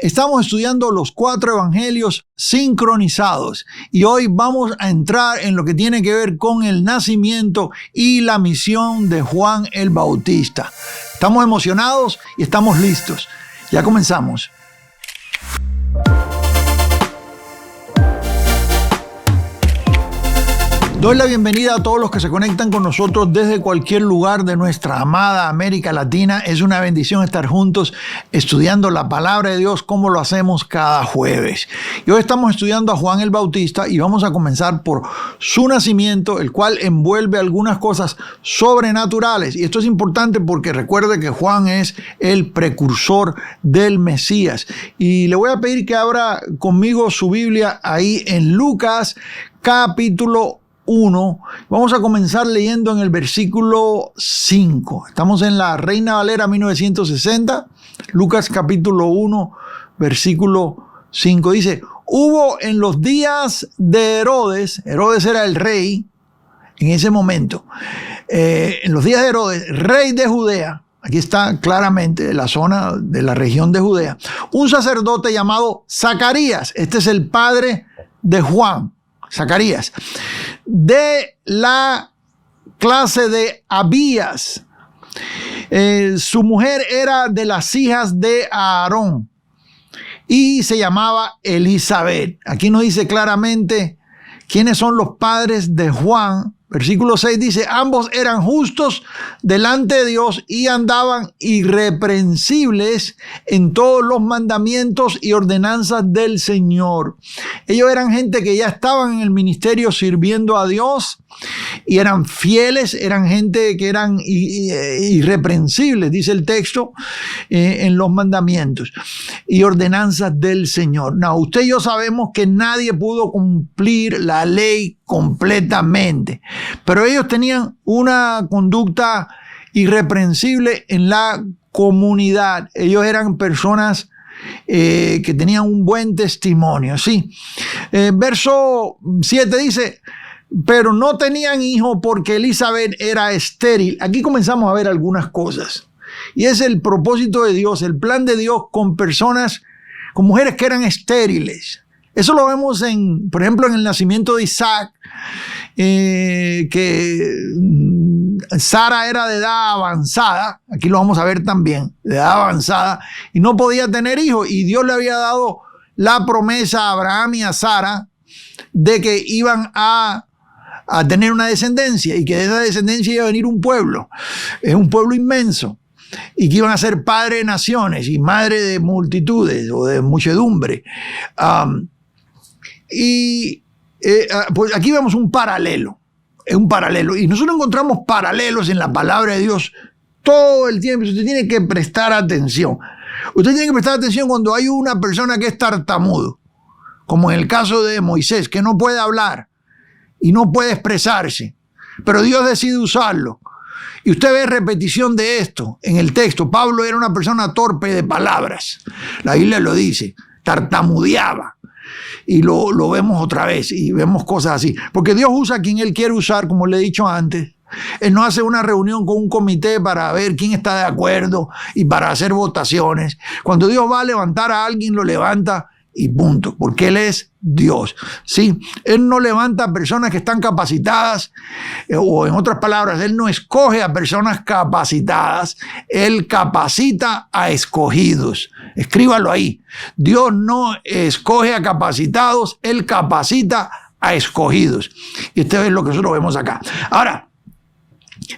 Estamos estudiando los 4 evangelios sincronizados y hoy vamos a entrar en lo que tiene que ver con el nacimiento y la misión de Juan el Bautista. Estamos emocionados y estamos listos. Ya comenzamos. Doy la bienvenida a todos los que se conectan con nosotros desde cualquier lugar de nuestra amada América Latina. Es una bendición estar juntos estudiando la palabra de Dios como lo hacemos cada jueves. Y hoy estamos estudiando a Juan el Bautista y vamos a comenzar por su nacimiento, el cual envuelve algunas cosas sobrenaturales. Y esto es importante porque recuerde que Juan es el precursor del Mesías. Y le voy a pedir que abra conmigo su Biblia ahí en Lucas capítulo 1. Vamos a comenzar leyendo en el versículo 5. Estamos en la Reina Valera 1960. Lucas capítulo 1, versículo 5. Dice: hubo en los días de Herodes era el rey en ese momento, en los días de Herodes, rey de Judea, aquí está claramente la zona de la región de Judea, un sacerdote llamado Zacarías. Este es el padre de Juan, Zacarías, de la clase de Abías. Su mujer era de las hijas de Aarón y se llamaba Elizabeth. Aquí nos dice claramente quiénes son los padres de Juan. Versículo 6 dice: ambos eran justos delante de Dios y andaban irreprensibles en todos los mandamientos y ordenanzas del Señor. Ellos eran gente que ya estaban en el ministerio sirviendo a Dios y eran fieles, eran gente que eran irreprensibles, dice el texto, en los mandamientos y ordenanzas del Señor. No, usted y yo sabemos que nadie pudo cumplir la ley completamente, pero ellos tenían una conducta irreprensible en la comunidad. Ellos eran personas que tenían un buen testimonio. Sí. Verso 7 dice: pero no tenían hijo porque Elizabeth era estéril. Aquí comenzamos a ver algunas cosas. Y es el propósito de Dios, el plan de Dios con personas, con mujeres que eran estériles. Eso lo vemos por ejemplo, en el nacimiento de Isaac, que Sara era de edad avanzada. Aquí lo vamos a ver también, de edad avanzada, y no podía tener hijos. Y Dios le había dado la promesa a Abraham y a Sara de que iban a tener una descendencia y que de esa descendencia iba a venir un pueblo inmenso, y que iban a ser padre de naciones y madre de multitudes o de muchedumbre. Pues aquí vemos un paralelo, y nosotros encontramos paralelos en la palabra de Dios todo el tiempo. Usted tiene que prestar atención. Usted tiene que prestar atención cuando hay una persona que es tartamudo, como en el caso de Moisés, que no puede hablar y no puede expresarse, pero Dios decide usarlo. Y usted ve repetición de esto en el texto. Pablo era una persona torpe de palabras. La Biblia lo dice, tartamudeaba. Y lo vemos otra vez y vemos cosas así. Porque Dios usa a quien Él quiere usar, como le he dicho antes. Él no hace una reunión con un comité para ver quién está de acuerdo y para hacer votaciones. Cuando Dios va a levantar a alguien, lo levanta y punto, porque Él es Dios. ¿Sí? Él no levanta a personas que están capacitadas, o en otras palabras, Él no escoge a personas capacitadas, Él capacita a escogidos. Escríbalo ahí. Dios no escoge a capacitados, Él capacita a escogidos. Y este es lo que nosotros vemos acá. Ahora,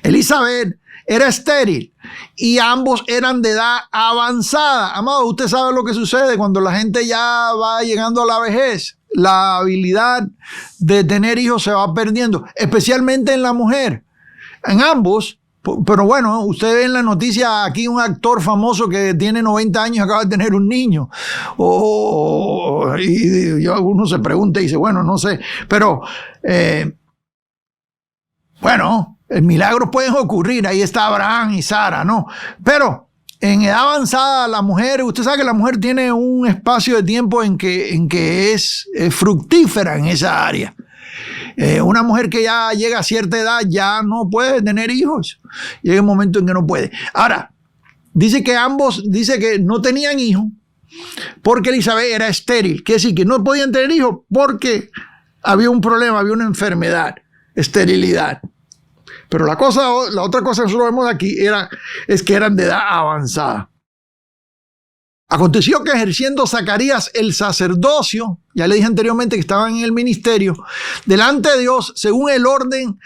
Elizabeth era estéril y ambos eran de edad avanzada. Amado, usted sabe lo que sucede cuando la gente ya va llegando a la vejez. La habilidad de tener hijos se va perdiendo, especialmente en la mujer. En ambos, pero bueno, usted ve en la noticia aquí un actor famoso que tiene 90 años y acaba de tener un niño. Y uno se pregunta y dice, bueno, no sé, pero bueno, milagros pueden ocurrir. Ahí está Abraham y Sara, ¿no? Pero en edad avanzada, la mujer, usted sabe que la mujer tiene un espacio de tiempo en que es fructífera en esa área. Una mujer que ya llega a cierta edad ya no puede tener hijos. Llega un momento en que no puede. Ahora, dice que no tenían hijos porque Elizabeth era estéril. Quiere decir que no podían tener hijos porque había un problema, había una enfermedad, esterilidad. Pero la otra cosa que nosotros vemos aquí es que eran de edad avanzada. Aconteció que ejerciendo Zacarías el sacerdocio, ya le dije anteriormente que estaban en el ministerio, delante de Dios, según el orden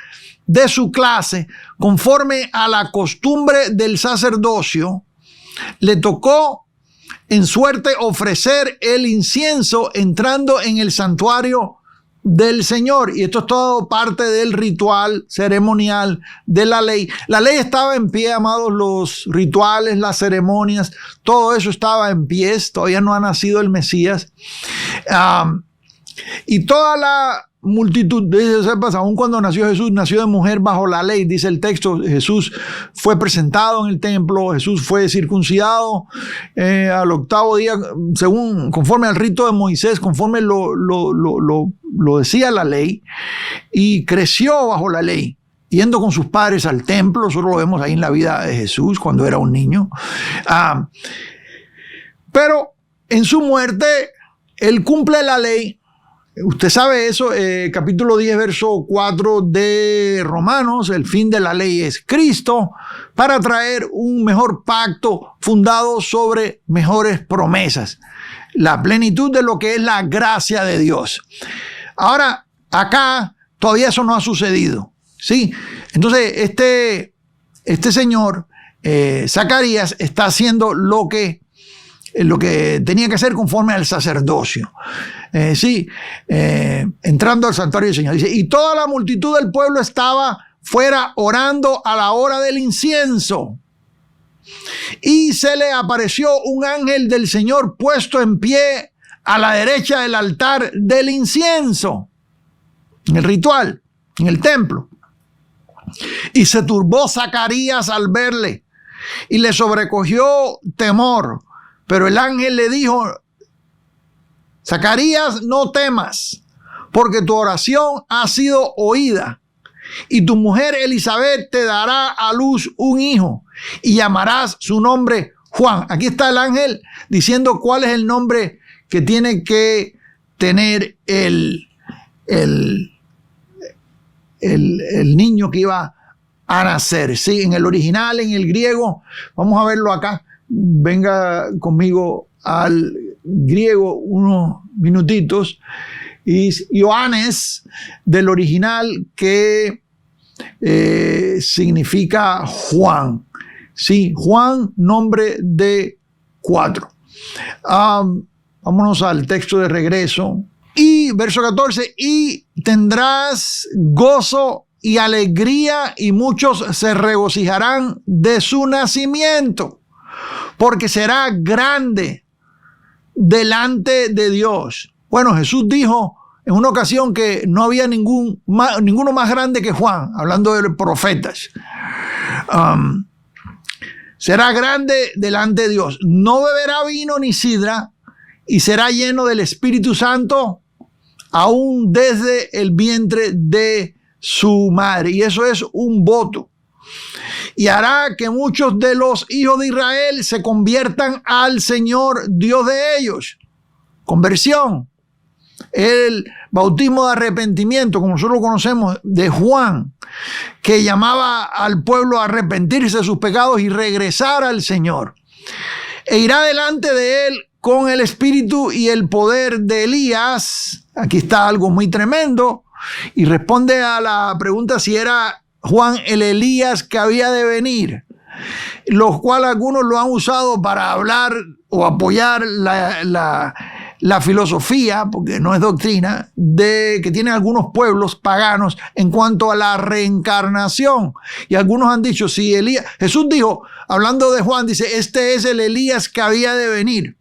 de su clase, conforme a la costumbre del sacerdocio, le tocó en suerte ofrecer el incienso entrando en el santuario del Señor. Y esto es todo parte del ritual ceremonial de la ley. La ley estaba en pie, amados, los rituales, las ceremonias, todo eso estaba en pie. Todavía no ha nacido el Mesías. Y toda la multitud, aún cuando nació Jesús, nació de mujer bajo la ley, dice el texto. Jesús fue presentado en el templo, Jesús fue circuncidado al 8º día, conforme al rito de Moisés, conforme lo decía la ley, y creció bajo la ley, yendo con sus padres al templo. Nosotros lo vemos ahí en la vida de Jesús cuando era un niño. Pero en su muerte, él cumple la ley. Usted sabe eso, capítulo 10, verso 4 de Romanos, el fin de la ley es Cristo, para traer un mejor pacto fundado sobre mejores promesas, la plenitud de lo que es la gracia de Dios. Ahora, acá todavía eso no ha sucedido, ¿sí? Entonces, este señor, Zacarías, está haciendo lo que tenía que hacer conforme al sacerdocio. Entrando al santuario del Señor. Dice, y toda la multitud del pueblo estaba fuera orando a la hora del incienso. Y se le apareció un ángel del Señor puesto en pie a la derecha del altar del incienso, en el ritual, en el templo. Y se turbó Zacarías al verle y le sobrecogió temor. Pero el ángel le dijo, Zacarías, no temas, porque tu oración ha sido oída, y tu mujer Elizabeth te dará a luz un hijo, y llamarás su nombre Juan. Aquí está el ángel diciendo cuál es el nombre que tiene que tener el niño que iba a nacer. Sí, en el original, en el griego, vamos a verlo acá. Venga conmigo al griego unos minutitos. Y Ioannes, del original, que significa Juan. Sí, Juan, nombre de 4. Vámonos al texto de regreso. Y verso 14, y tendrás gozo y alegría, y muchos se regocijarán de su nacimiento, porque será grande delante de Dios. Bueno, Jesús dijo en una ocasión que no había ninguno más grande que Juan, hablando de profetas. Será grande delante de Dios. No beberá vino ni sidra, y será lleno del Espíritu Santo aún desde el vientre de su madre. Y eso es un voto. Y hará que muchos de los hijos de Israel se conviertan al Señor Dios de ellos. Conversión. El bautismo de arrepentimiento, como nosotros lo conocemos, de Juan, que llamaba al pueblo a arrepentirse de sus pecados y regresar al Señor. E irá delante de él con el espíritu y el poder de Elías. Aquí está algo muy tremendo. Y responde a la pregunta si era Juan el Elías que había de venir, los cuales algunos lo han usado para hablar o apoyar la filosofía, porque no es doctrina, de que tienen algunos pueblos paganos en cuanto a la reencarnación. Y algunos han dicho, si Elías, Jesús dijo, hablando de Juan, dice, este es el Elías que había de venir.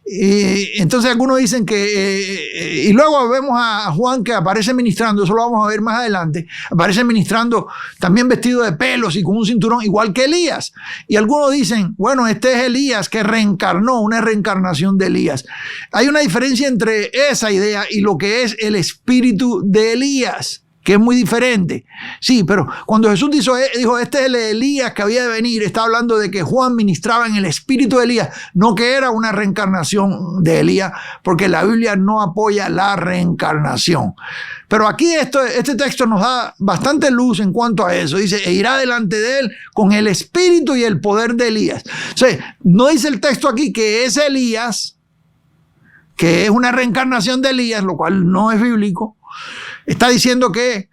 Entonces algunos dicen que, y luego vemos a Juan que aparece ministrando, eso lo vamos a ver más adelante, aparece ministrando también vestido de pelos y con un cinturón igual que Elías. Y algunos dicen, bueno, este es Elías que reencarnó, una reencarnación de Elías. Hay una diferencia entre esa idea y lo que es el espíritu de Elías, que es muy diferente. Sí, pero cuando Jesús dijo, este es el Elías que había de venir, está hablando de que Juan ministraba en el espíritu de Elías, no que era una reencarnación de Elías, porque la Biblia no apoya la reencarnación. Pero aquí este texto nos da bastante luz en cuanto a eso. Dice, e irá delante de él con el espíritu y el poder de Elías. O sea, no dice el texto aquí que es Elías, que es una reencarnación de Elías, lo cual no es bíblico. Está diciendo que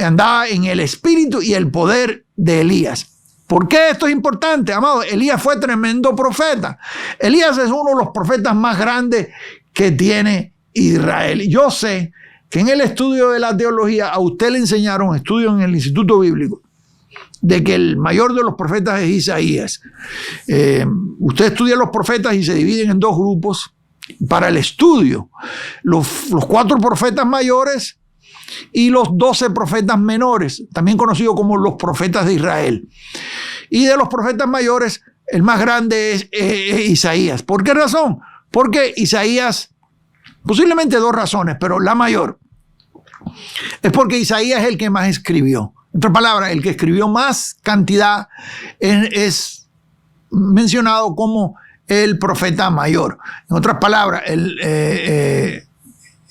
andaba en el espíritu y el poder de Elías. ¿Por qué esto es importante, amado? Elías fue tremendo profeta. Elías es uno de los profetas más grandes que tiene Israel. Yo sé que en el estudio de la teología a usted le enseñaron, estudio en el Instituto Bíblico, de que el mayor de los profetas es Isaías. Usted estudia los profetas y se dividen en dos grupos para el estudio. Los 4 profetas mayores y los 12 profetas menores, también conocidos como los profetas de Israel. Y de los profetas mayores, el más grande es Isaías. ¿Por qué razón? Porque Isaías, posiblemente 2 razones, pero la mayor es porque Isaías es el que más escribió. En otras palabras, el que escribió más cantidad es mencionado como el profeta mayor. En otras palabras,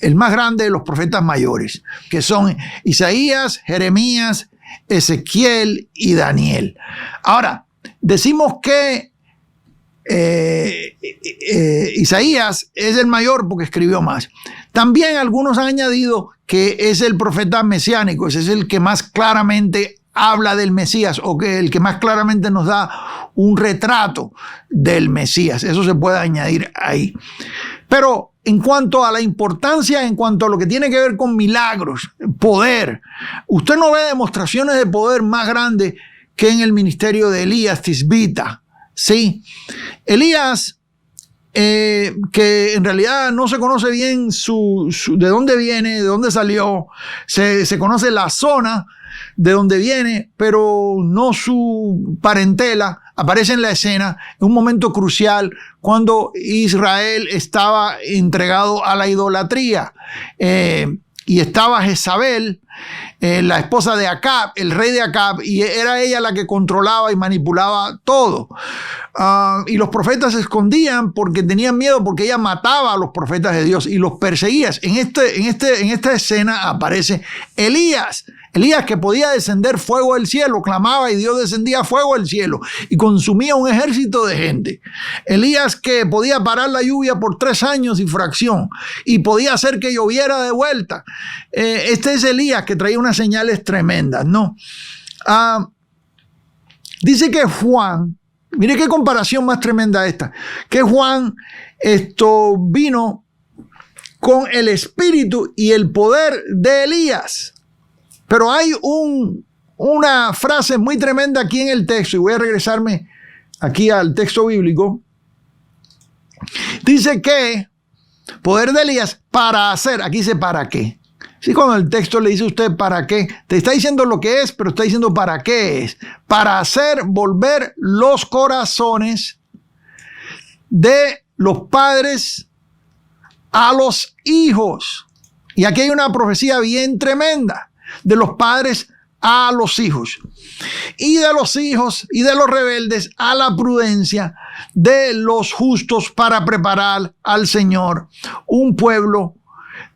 el más grande de los profetas mayores, que son Isaías, Jeremías, Ezequiel y Daniel. Ahora, decimos que Isaías es el mayor porque escribió más. También algunos han añadido que es el profeta mesiánico, ese es el que más claramente habla del Mesías, o que el que más claramente nos da un retrato del Mesías. Eso se puede añadir ahí. Pero en cuanto a la importancia, en cuanto a lo que tiene que ver con milagros, poder, usted no ve demostraciones de poder más grandes que en el ministerio de Elías Tisbita. Sí, Elías, que en realidad no se conoce bien de dónde viene, de dónde salió, se conoce la zona de donde viene, pero no su parentela, aparece en la escena en un momento crucial cuando Israel estaba entregado a la idolatría. Y estaba Jezabel, la esposa de Acab, el rey de Acab, y era ella la que controlaba y manipulaba todo. Y los profetas se escondían porque tenían miedo, porque ella mataba a los profetas de Dios y los perseguía. En esta escena aparece Elías. Elías, que podía descender fuego del cielo, clamaba y Dios descendía fuego del cielo y consumía un ejército de gente. Elías, que podía parar la lluvia por 3 años y fracción y podía hacer que lloviera de vuelta. Este es Elías, que traía unas señales tremendas, ¿no? Dice que Juan, mire qué comparación más tremenda esta, que Juan vino con el espíritu y el poder de Elías. Pero hay una frase muy tremenda aquí en el texto, y voy a regresarme aquí al texto bíblico. Dice que poder de Elías para hacer, aquí dice para qué. Sí, cuando el texto le dice a usted para qué, te está diciendo lo que es, pero está diciendo para qué es. Para hacer volver los corazones de los padres a los hijos. Y aquí hay una profecía bien tremenda. De los padres a los hijos, y de los hijos y de los rebeldes a la prudencia de los justos, para preparar al Señor un pueblo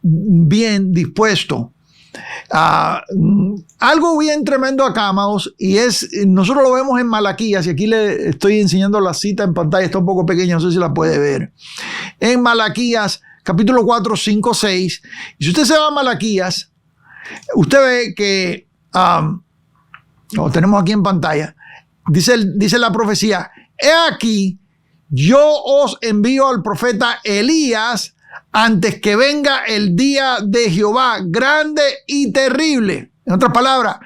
bien dispuesto. Algo bien tremendo acá, amados, y nosotros lo vemos en Malaquías, y aquí le estoy enseñando la cita en pantalla, está un poco pequeña, no sé si la puede ver. En Malaquías, capítulo 4, 5, 6, y si usted se va a Malaquías, usted ve que, lo tenemos aquí en pantalla, dice la profecía: he aquí, yo os envío al profeta Elías antes que venga el día de Jehová, grande y terrible. En otras palabras,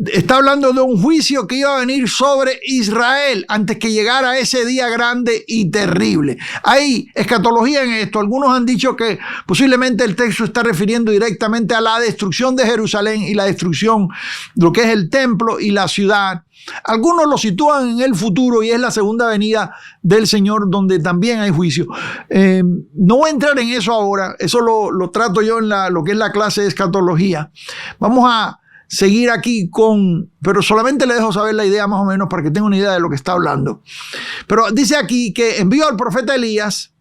está hablando de un juicio que iba a venir sobre Israel antes que llegara ese día grande y terrible. Hay escatología en esto. Algunos han dicho que posiblemente el texto está refiriendo directamente a la destrucción de Jerusalén y la destrucción de lo que es el templo y la ciudad. Algunos lo sitúan en el futuro y es la segunda venida del Señor donde también hay juicio. No voy a entrar en eso ahora, eso lo trato yo en lo que es la clase de escatología. Vamos a seguir aquí pero solamente le dejo saber la idea más o menos para que tenga una idea de lo que está hablando. Pero dice aquí que envió al profeta Elías.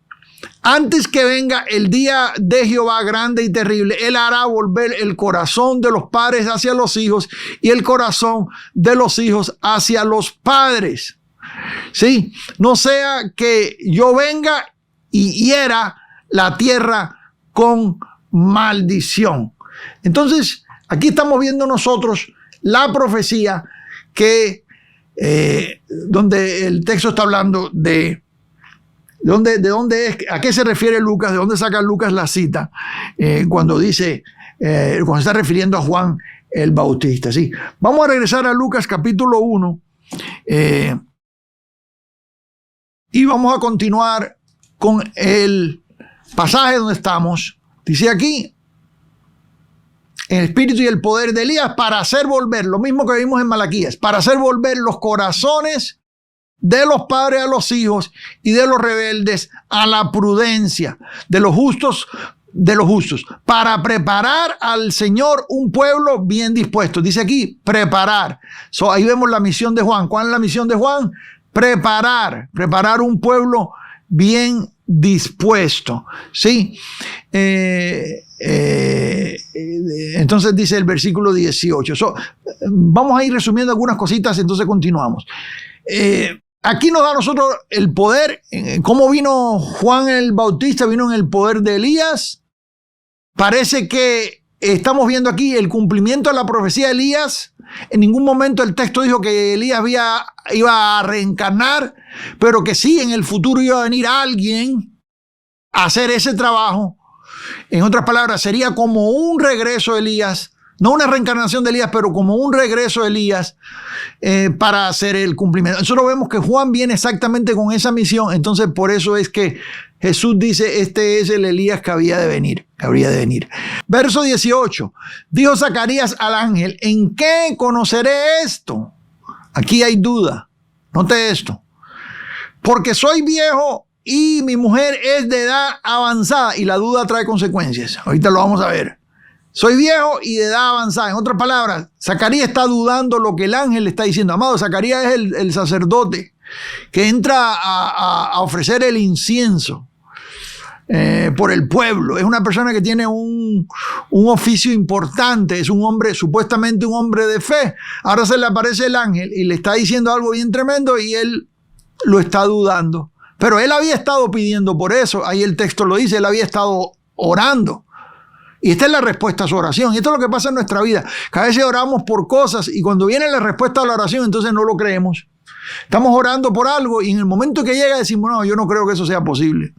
Antes que venga el día de Jehová grande y terrible, él hará volver el corazón de los padres hacia los hijos y el corazón de los hijos hacia los padres. Sí, no sea que yo venga y hiera la tierra con maldición. Entonces, aquí estamos viendo nosotros la profecía que donde el texto está hablando de dónde es, a qué se refiere Lucas, de dónde saca Lucas la cita cuando dice, cuando está refiriendo a Juan el Bautista. Sí. Vamos a regresar a Lucas capítulo 1 y vamos a continuar con el pasaje donde estamos. Dice aquí, el espíritu y el poder de Elías para hacer volver, lo mismo que vimos en Malaquías, para hacer volver los corazones de los padres a los hijos y de los rebeldes a la prudencia, de los justos, para preparar al Señor un pueblo bien dispuesto. Dice aquí, preparar. Ahí vemos la misión de Juan. ¿Cuál es la misión de Juan? Preparar un pueblo bien dispuesto. ¿Sí? Entonces dice el versículo 18. Vamos a ir resumiendo algunas cositas, entonces continuamos. Aquí nos da a nosotros el poder. ¿Cómo vino Juan el Bautista? Vino en el poder de Elías. Parece que estamos viendo aquí el cumplimiento de la profecía de Elías. En ningún momento el texto dijo que Elías iba a reencarnar, pero que sí, en el futuro iba a venir alguien a hacer ese trabajo. En otras palabras, sería como un regreso de Elías. No una reencarnación de Elías, pero como un regreso de Elías para hacer el cumplimiento. Nosotros vemos que Juan viene exactamente con esa misión. Entonces, por eso es que Jesús dice, este es el Elías que habría de venir. Verso 18. Dijo Zacarías al ángel, ¿en qué conoceré esto? Aquí hay duda. Note esto. Porque soy viejo y mi mujer es de edad avanzada. Y la duda trae consecuencias. Ahorita lo vamos a ver. Soy viejo y de edad avanzada. En otras palabras, Zacarías está dudando lo que el ángel le está diciendo. Amado, Zacarías es el sacerdote que entra a ofrecer el incienso por el pueblo. Es una persona que tiene un oficio importante. Es un hombre, supuestamente un hombre de fe. Ahora se le aparece el ángel y le está diciendo algo bien tremendo y él lo está dudando. Pero él había estado pidiendo por eso. Ahí el texto lo dice, él había estado orando. Y esta es la respuesta a su oración. Y esto es lo que pasa en nuestra vida. Cada vez oramos por cosas y cuando viene la respuesta a la oración, entonces no lo creemos. Estamos orando por algo y en el momento que llega decimos, no, yo no creo que eso sea posible.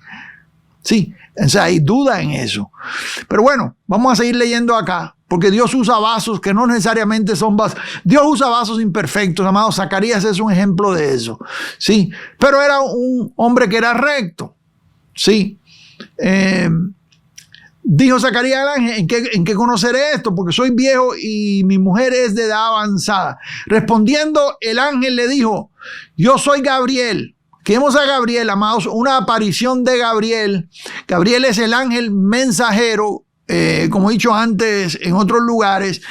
Sí, o sea, hay duda en eso. Pero bueno, vamos a seguir leyendo acá, porque Dios usa vasos que no necesariamente son vasos. Dios usa vasos imperfectos, amado. Zacarías es un ejemplo de eso. Sí, pero era un hombre que era recto. Sí. Dijo Zacarías al ángel, ¿en qué conoceré esto? Porque soy viejo y mi mujer es de edad avanzada. Respondiendo, el ángel le dijo, yo soy Gabriel. Que vemos a Gabriel, amados, una aparición de Gabriel. Gabriel es el ángel mensajero, como he dicho antes en otros lugares.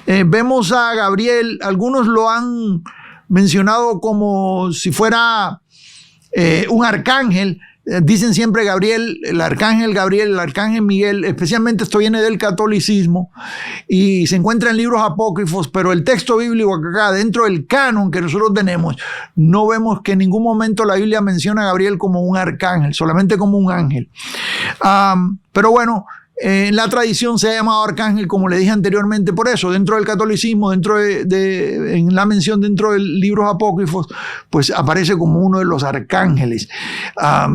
Vemos a Gabriel, algunos lo han mencionado como si fuera un arcángel. Dicen siempre Gabriel, el arcángel Miguel, especialmente esto viene del catolicismo y se encuentra en libros apócrifos, pero el texto bíblico acá, dentro del canon que nosotros tenemos, no vemos que en ningún momento la Biblia menciona a Gabriel como un arcángel, solamente como un ángel. Pero bueno, en la tradición se ha llamado arcángel, como le dije anteriormente, por eso, dentro del catolicismo, en la mención dentro de libros apócrifos, pues aparece como uno de los arcángeles,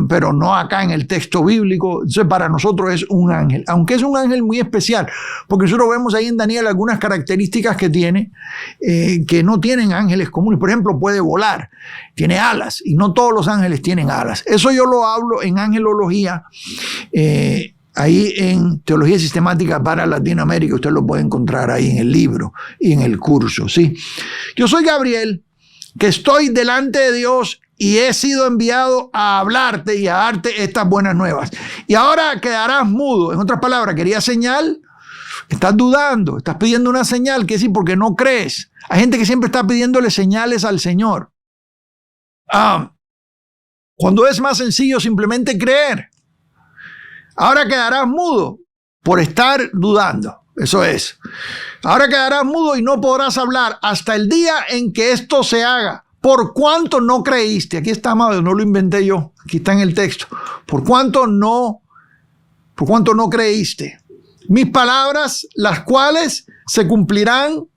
pero no acá en el texto bíblico. Entonces para nosotros es un ángel, aunque es un ángel muy especial, porque nosotros vemos ahí en Daniel algunas características que tiene, que no tienen ángeles comunes. Por ejemplo, puede volar, tiene alas, y no todos los ángeles tienen alas. Eso yo lo hablo en angelología, ahí en Teología Sistemática para Latinoamérica. Usted lo puede encontrar ahí en el libro y en el curso, ¿sí? Yo soy Gabriel que estoy delante de Dios y he sido enviado a hablarte y a darte estas buenas nuevas. Y ahora quedarás mudo. En otras palabras, ¿querías señal? Estás dudando, estás pidiendo una señal, que decir, porque no crees. Hay gente que siempre está pidiéndole señales al Señor. Cuando es más sencillo simplemente creer. Ahora quedarás mudo por estar dudando. Eso es. Ahora quedarás mudo y no podrás hablar hasta el día en que esto se haga. Por cuanto no creíste. Aquí está, amado, no lo inventé yo. Aquí está en el texto. Por cuanto no creíste. Mis palabras, las cuales se cumplirán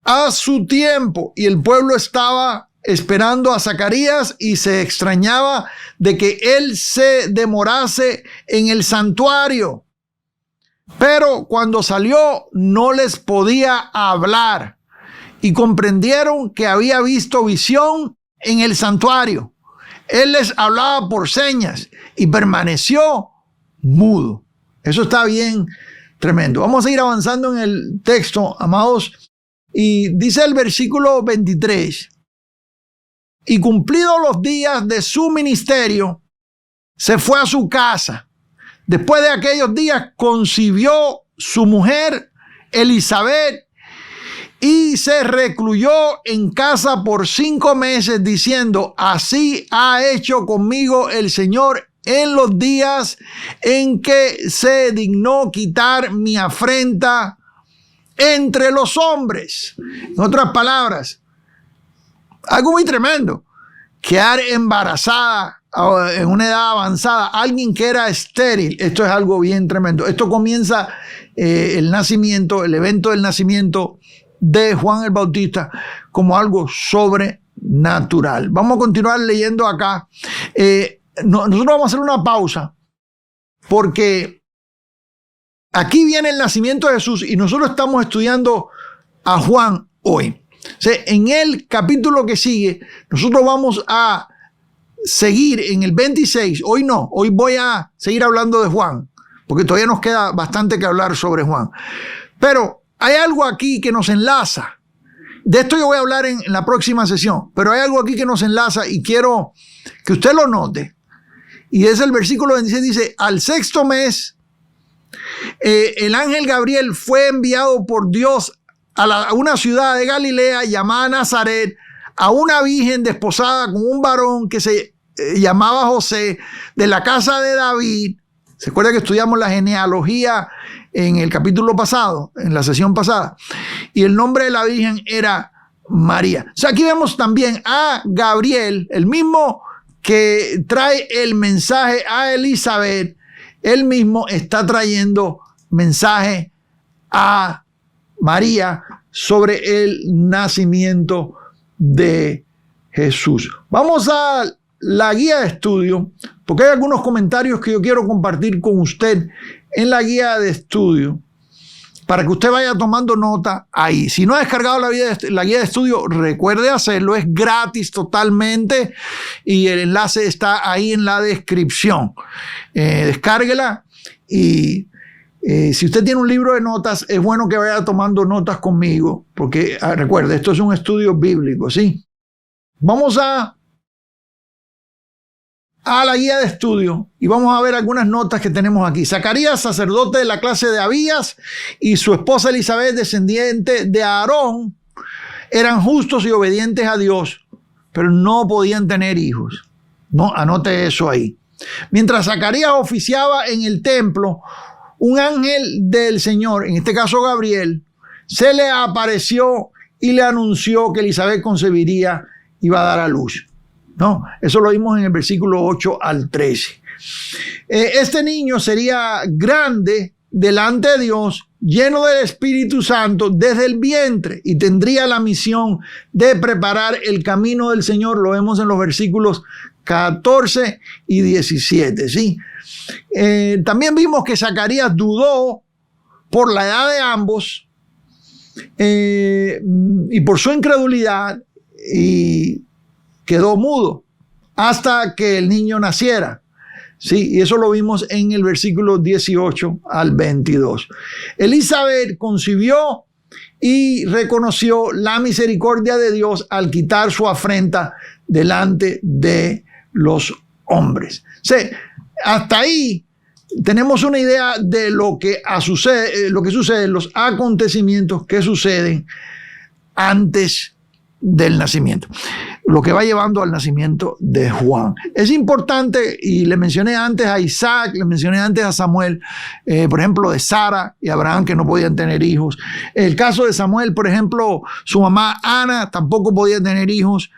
a su tiempo. Y el pueblo estaba esperando a Zacarías y se extrañaba de que él se demorase en el santuario. Pero cuando salió no les podía hablar y comprendieron que había visto visión en el santuario. Él les hablaba por señas y permaneció mudo. Eso está bien tremendo. Vamos a ir avanzando en el texto, amados. Y dice el versículo 23. Y cumplidos los días de su ministerio, se fue a su casa. Después de aquellos días concibió su mujer Elizabeth y se recluyó en casa por 5 meses diciendo: así ha hecho conmigo el Señor en los días en que se dignó quitar mi afrenta entre los hombres. En otras palabras, algo muy tremendo, quedar embarazada en una edad avanzada, alguien que era estéril. Esto es algo bien tremendo. Esto comienza el nacimiento, el evento del nacimiento de Juan el Bautista como algo sobrenatural. Vamos a continuar leyendo acá. Nosotros vamos a hacer una pausa porque aquí viene el nacimiento de Jesús y nosotros estamos estudiando a Juan hoy. O sea, en el capítulo que sigue, nosotros vamos a seguir en el 26. Hoy no, hoy voy a seguir hablando de Juan, porque todavía nos queda bastante que hablar sobre Juan. Pero hay algo aquí que nos enlaza. De esto yo voy a hablar en la próxima sesión, pero hay algo aquí que nos enlaza y quiero que usted lo note. Y es el versículo 26, dice: al 6º mes, el ángel Gabriel fue enviado por Dios a una ciudad de Galilea llamada Nazaret, a una virgen desposada con un varón que se llamaba José, de la casa de David. ¿Se acuerda que estudiamos la genealogía en el capítulo pasado, en la sesión pasada? Y el nombre de la virgen era María. O sea, aquí vemos también a Gabriel, el mismo que trae el mensaje a Elizabeth. Él mismo está trayendo mensaje a María sobre el nacimiento de Jesús. Vamos a la guía de estudio, porque hay algunos comentarios que yo quiero compartir con usted en la guía de estudio, para que usted vaya tomando nota ahí. Si no ha descargado la guía de estudio, recuerde hacerlo, es gratis totalmente y el enlace está ahí en la descripción. Descárguela y si usted tiene un libro de notas, es bueno que vaya tomando notas conmigo, porque recuerde, esto es un estudio bíblico, ¿sí? Vamos a la guía de estudio y vamos a ver algunas notas que tenemos aquí. Zacarías, sacerdote de la clase de Abías, y su esposa Elizabeth, descendiente de Aarón, eran justos y obedientes a Dios, pero no podían tener hijos. No, anote eso ahí. Mientras Zacarías oficiaba en el templo, un ángel del Señor, en este caso Gabriel, se le apareció y le anunció que Elizabeth concebiría y iba a dar a luz. No, eso lo vimos en el versículo 8 al 13. Este niño sería grande delante de Dios, lleno del Espíritu Santo desde el vientre, y tendría la misión de preparar el camino del Señor. Lo vemos en los versículos 14 y 17, ¿sí? También vimos que Zacarías dudó por la edad de ambos y por su incredulidad, y quedó mudo hasta que el niño naciera. Sí, y eso lo vimos en el versículo 18 al 22. Elizabeth concibió y reconoció la misericordia de Dios al quitar su afrenta delante de los hombres. Sí, hasta ahí tenemos una idea de lo que sucede, los acontecimientos que suceden antes del nacimiento, lo que va llevando al nacimiento de Juan. Es importante, y le mencioné antes a Isaac, le mencioné antes a Samuel, por ejemplo, de Sara y Abraham, que no podían tener hijos. El caso de Samuel, por ejemplo, su mamá Ana tampoco podía tener hijos.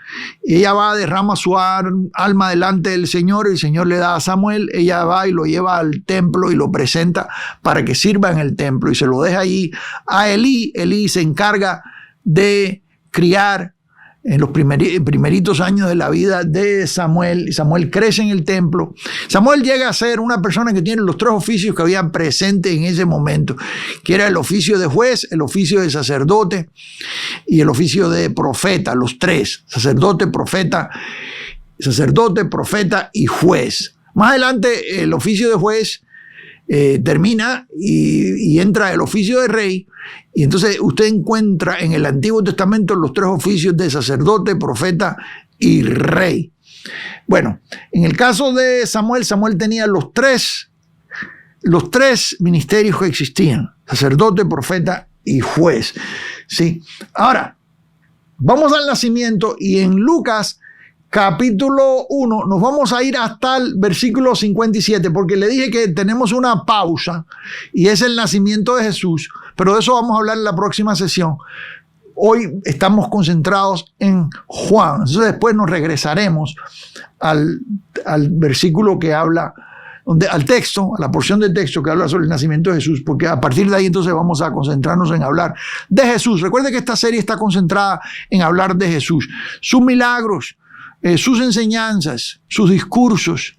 Ella va, derrama su alma delante del Señor, el Señor le da a Samuel, ella va y lo lleva al templo y lo presenta para que sirva en el templo y se lo deja allí a Elí. Elí se encarga de criar en los primeritos años de la vida de Samuel. Samuel crece en el templo. Samuel llega a ser una persona que tiene los tres oficios que habían presentes en ese momento, que era el oficio de juez, el oficio de sacerdote y el oficio de profeta, los tres: sacerdote, profeta y juez. Más adelante el oficio de juez termina y entra el oficio de rey. Y entonces usted encuentra en el Antiguo Testamento los tres oficios de sacerdote, profeta y rey. Bueno, en el caso de Samuel, Samuel tenía los tres ministerios que existían: sacerdote, profeta y juez. ¿Sí? Ahora, vamos al nacimiento, y en Lucas capítulo 1 nos vamos a ir hasta el versículo 57, porque le dije que tenemos una pausa y es el nacimiento de Jesús, pero de eso vamos a hablar en la próxima sesión. Hoy estamos concentrados en Juan, entonces después nos regresaremos al versículo que habla, al texto, a la porción del texto que habla sobre el nacimiento de Jesús, porque a partir de ahí entonces vamos a concentrarnos en hablar de Jesús. Recuerde que esta serie está concentrada en hablar de Jesús, sus milagros, sus enseñanzas, sus discursos,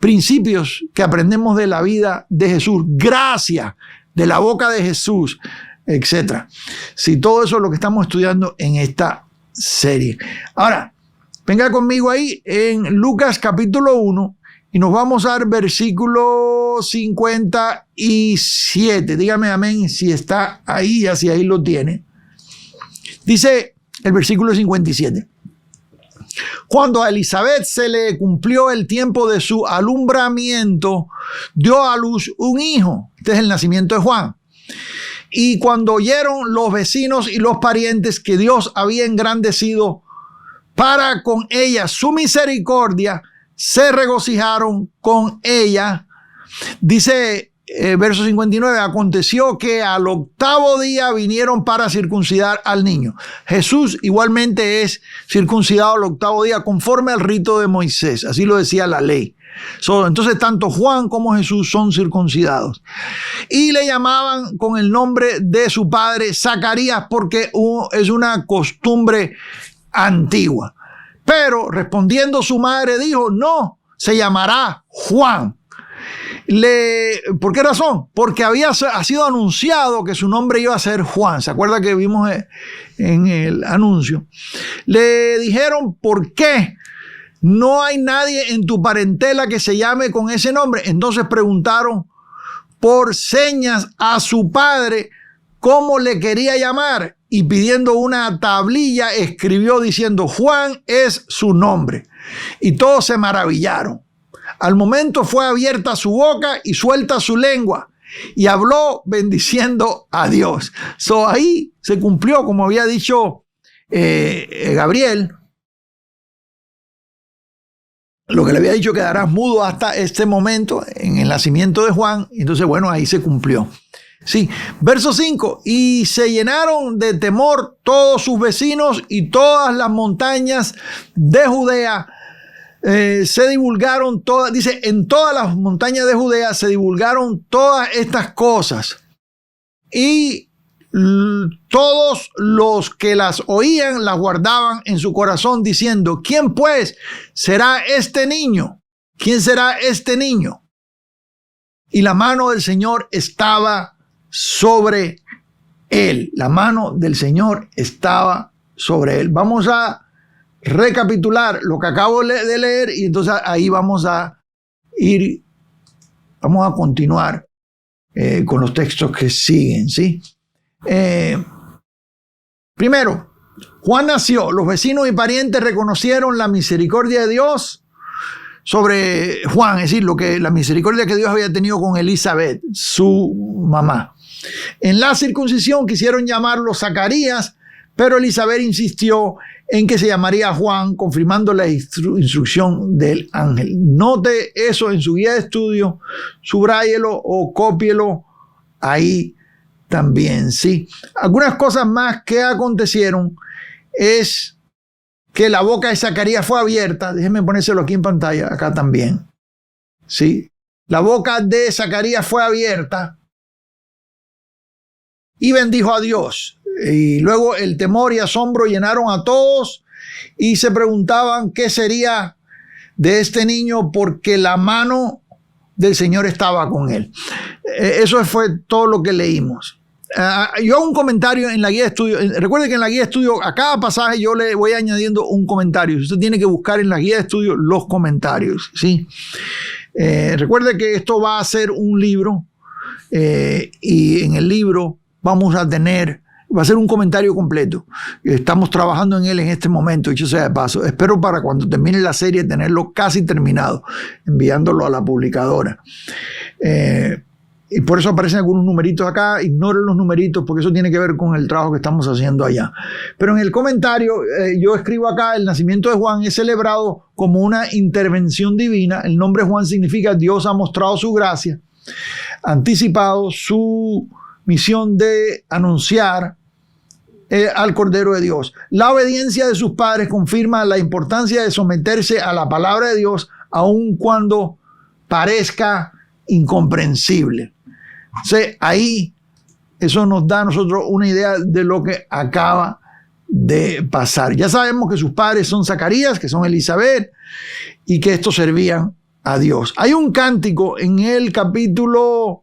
principios que aprendemos de la vida de Jesús, gracia de la boca de Jesús, etc. Sí, todo eso es lo que estamos estudiando en esta serie. Ahora, venga conmigo ahí en Lucas capítulo 1 y nos vamos al versículo 57. Dígame amén si está ahí, así ahí lo tiene. Dice el versículo 57. Cuando a Elizabeth se le cumplió el tiempo de su alumbramiento, dio a luz un hijo. Este es el nacimiento de Juan. Y cuando oyeron los vecinos y los parientes que Dios había engrandecido para con ella su misericordia, se regocijaron con ella. Dice verso 59, aconteció que al 8º día vinieron para circuncidar al niño. Jesús igualmente es circuncidado al 8º día conforme al rito de Moisés, así lo decía la ley. Entonces tanto Juan como Jesús son circuncidados. Y le llamaban con el nombre de su padre Zacarías, porque es una costumbre antigua. Pero respondiendo su madre dijo, no, se llamará Juan. ¿Por qué razón? Porque ha sido anunciado que su nombre iba a ser Juan. ¿Se acuerda que vimos en el anuncio? Le dijeron, ¿por qué? No hay nadie en tu parentela que se llame con ese nombre. Entonces preguntaron por señas a su padre cómo le quería llamar, y pidiendo una tablilla escribió diciendo, Juan es su nombre. Y todos se maravillaron. Al momento fue abierta su boca y suelta su lengua, y habló bendiciendo a Dios. Ahí se cumplió, como había dicho Gabriel, lo que le había dicho, quedarás mudo hasta este momento en el nacimiento de Juan. Entonces, bueno, ahí se cumplió. Sí, verso 5, y se llenaron de temor todos sus vecinos, y todas las montañas de Judea se divulgaron todas, dice, en todas las montañas de Judea se divulgaron todas estas cosas, y todos los que las oían las guardaban en su corazón, diciendo, ¿quién pues será este niño? ¿Quién será este niño? Y la mano del Señor estaba sobre él. La mano del Señor estaba sobre él. Vamos a recapitular lo que acabo de leer, y entonces ahí vamos a continuar con los textos que siguen, ¿sí? Primero, Juan nació, los vecinos y parientes reconocieron la misericordia de Dios sobre Juan, es decir, la misericordia que Dios había tenido con Elizabeth, su mamá. En la circuncisión quisieron llamarlo Zacarías, pero Elizabeth insistió en que se llamaría Juan, confirmando la instrucción del ángel. Note eso en su guía de estudio, subráyelo o cópielo ahí también, ¿sí? Algunas cosas más que acontecieron es que la boca de Zacarías fue abierta. Déjenme ponérselo aquí en pantalla, acá también, ¿sí? La boca de Zacarías fue abierta y bendijo a Dios. Y luego el temor y asombro llenaron a todos y se preguntaban qué sería de este niño porque la mano del Señor estaba con él. Eso fue todo lo que leímos. Yo hago un comentario en la guía de estudio. Recuerde que en la guía de estudio a cada pasaje yo le voy añadiendo un comentario. Usted tiene que buscar en la guía de estudio los comentarios, ¿sí? Recuerde que esto va a ser un libro y en el libro va a ser un comentario completo. Estamos trabajando en él en este momento, dicho sea de paso. Espero para cuando termine la serie tenerlo casi terminado, enviándolo a la publicadora. Y por eso aparecen algunos numeritos acá. Ignoren los numeritos porque eso tiene que ver con el trabajo que estamos haciendo allá. Pero en el comentario yo escribo acá: el nacimiento de Juan es celebrado como una intervención divina. El nombre Juan significa Dios ha mostrado su gracia, anticipado su misión de anunciar al Cordero de Dios. La obediencia de sus padres confirma la importancia de someterse a la palabra de Dios, aun cuando parezca incomprensible. Entonces, ahí eso nos da a nosotros una idea de lo que acaba de pasar. Ya sabemos que sus padres son Zacarías, que son Elizabeth, y que estos servían a Dios. Hay un cántico en el capítulo,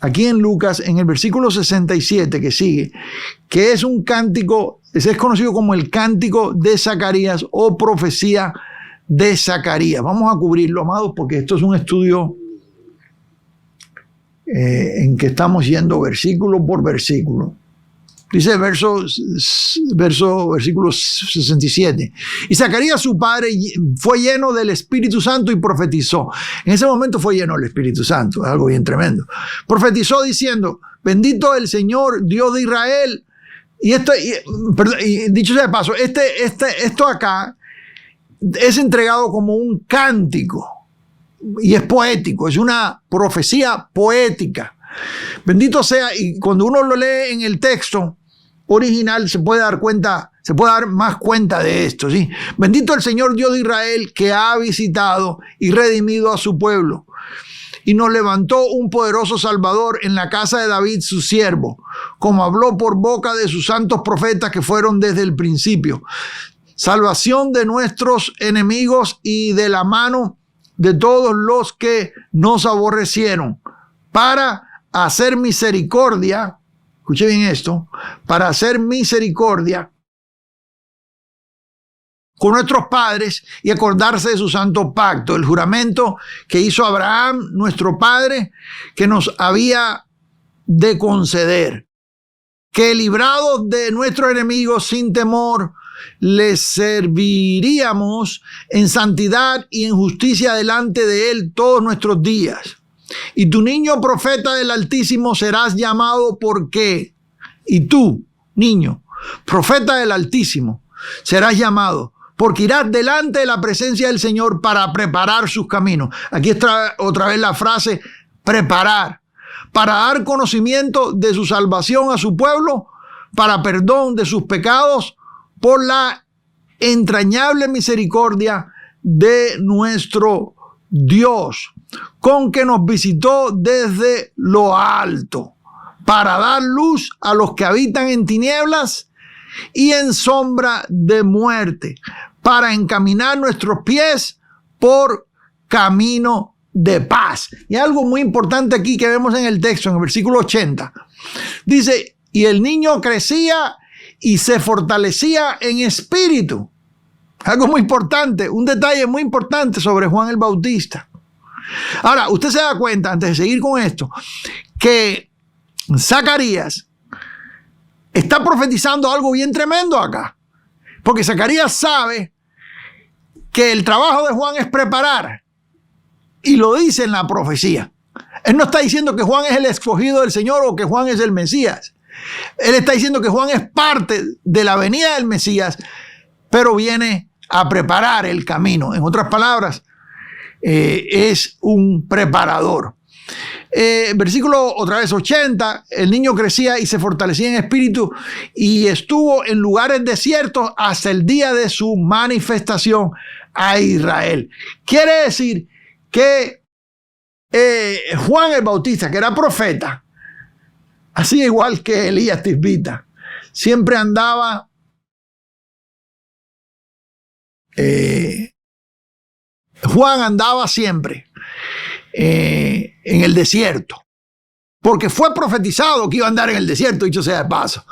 aquí en Lucas, en el versículo 67 que sigue, que es un cántico, es conocido como el cántico de Zacarías o profecía de Zacarías. Vamos a cubrirlo, amados, porque esto es un estudio en que estamos yendo versículo por versículo. Dice versículo 67. Y Zacarías, su padre, fue lleno del Espíritu Santo y profetizó. En ese momento fue lleno del Espíritu Santo, algo bien tremendo. Profetizó diciendo: bendito el Señor, Dios de Israel. Y dicho sea de paso, esto acá es entregado como un cántico. Y es poético, es una profecía poética. Bendito sea, y cuando uno lo lee en el texto original se puede dar más cuenta de esto, ¿sí? Bendito el Señor Dios de Israel, que ha visitado y redimido a su pueblo y nos levantó un poderoso Salvador en la casa de David su siervo, como habló por boca de sus santos profetas que fueron desde el principio. Salvación de nuestros enemigos y de la mano de todos los que nos aborrecieron, para hacer misericordia, escuche bien esto, para hacer misericordia con nuestros padres y acordarse de su santo pacto, el juramento que hizo Abraham, nuestro padre, que nos había de conceder, que librados de nuestros enemigos sin temor, les serviríamos en santidad y en justicia delante de él todos nuestros días. Y tu niño profeta del Altísimo serás llamado, porque, y tú, niño, profeta del Altísimo, serás llamado, porque irás delante de la presencia del Señor para preparar sus caminos. Aquí está otra vez la frase preparar, para dar conocimiento de su salvación a su pueblo, para perdón de sus pecados, por la entrañable misericordia de nuestro Dios, con que nos visitó desde lo alto, para dar luz a los que habitan en tinieblas y en sombra de muerte, para encaminar nuestros pies por camino de paz. Y algo muy importante aquí que vemos en el texto, en el versículo 80, dice: y el niño crecía y se fortalecía en espíritu. Algo muy importante, un detalle muy importante sobre Juan el Bautista. Ahora, usted se da cuenta, antes de seguir con esto, que Zacarías está profetizando algo bien tremendo acá. Porque Zacarías sabe que el trabajo de Juan es preparar. Y lo dice en la profecía. Él no está diciendo que Juan es el escogido del Señor o que Juan es el Mesías. Él está diciendo que Juan es parte de la venida del Mesías, pero viene a preparar el camino. En otras palabras, es un preparador. Versículo otra vez 80, el niño crecía y se fortalecía en espíritu y estuvo en lugares desiertos hasta el día de su manifestación a Israel. Quiere decir que Juan el Bautista, que era profeta, así igual que Elías Tisbita, siempre andaba Juan andaba siempre en el desierto, porque fue profetizado que iba a andar en el desierto, dicho sea de paso.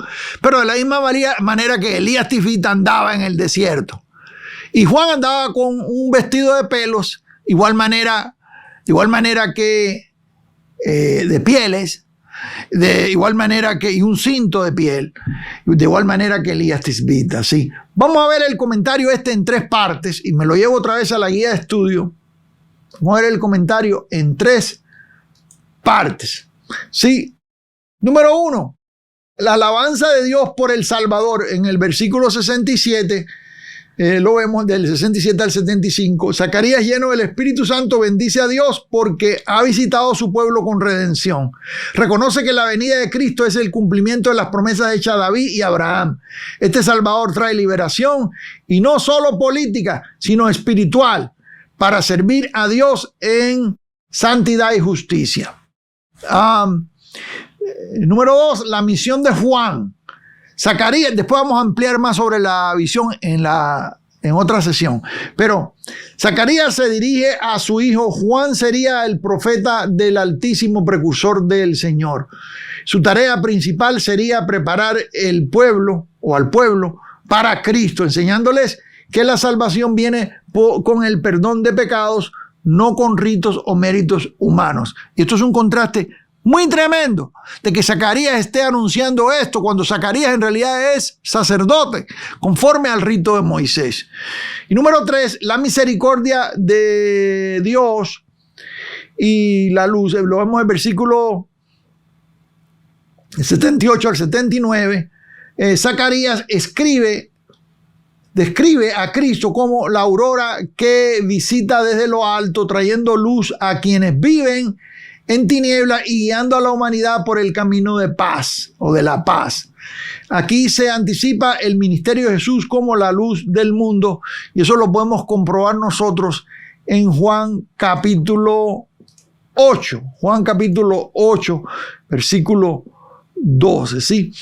Pero de la misma manera que Elías Tisbita andaba en el desierto, y Juan andaba con un vestido de pelos, de igual manera que de pieles, de igual manera que y un cinto de piel, de igual manera que Elías Tisbita, sí. Vamos a ver el comentario en 3 partes y me lo llevo otra vez a la guía de estudio. Vamos a ver el comentario en 3 partes, sí. Número 1, la alabanza de Dios por el Salvador en el versículo 67. Lo vemos del 67 al 75. Zacarías, lleno del Espíritu Santo, bendice a Dios porque ha visitado a su pueblo con redención. Reconoce que la venida de Cristo es el cumplimiento de las promesas hechas a David y Abraham. Este Salvador trae liberación, y no solo política, sino espiritual, para servir a Dios en santidad y justicia. Número 2, la misión de Juan. Zacarías, después vamos a ampliar más sobre la visión en otra sesión. Pero Zacarías se dirige a su hijo. Juan sería el profeta del Altísimo, precursor del Señor. Su tarea principal sería preparar el pueblo o al pueblo para Cristo, enseñándoles que la salvación viene con el perdón de pecados, no con ritos o méritos humanos. Y esto es un contraste muy tremendo de que Zacarías esté anunciando esto cuando Zacarías en realidad es sacerdote conforme al rito de Moisés. Y número 3, la misericordia de Dios y la luz. Lo vemos en el versículo 78 al 79. Zacarías describe a Cristo como la aurora que visita desde lo alto, trayendo luz a quienes viven en tinieblas y guiando a la humanidad por el camino de paz o de la paz. Aquí se anticipa el ministerio de Jesús como la luz del mundo, y eso lo podemos comprobar nosotros en Juan capítulo 8. Juan capítulo 8, versículo 12, ¿sí?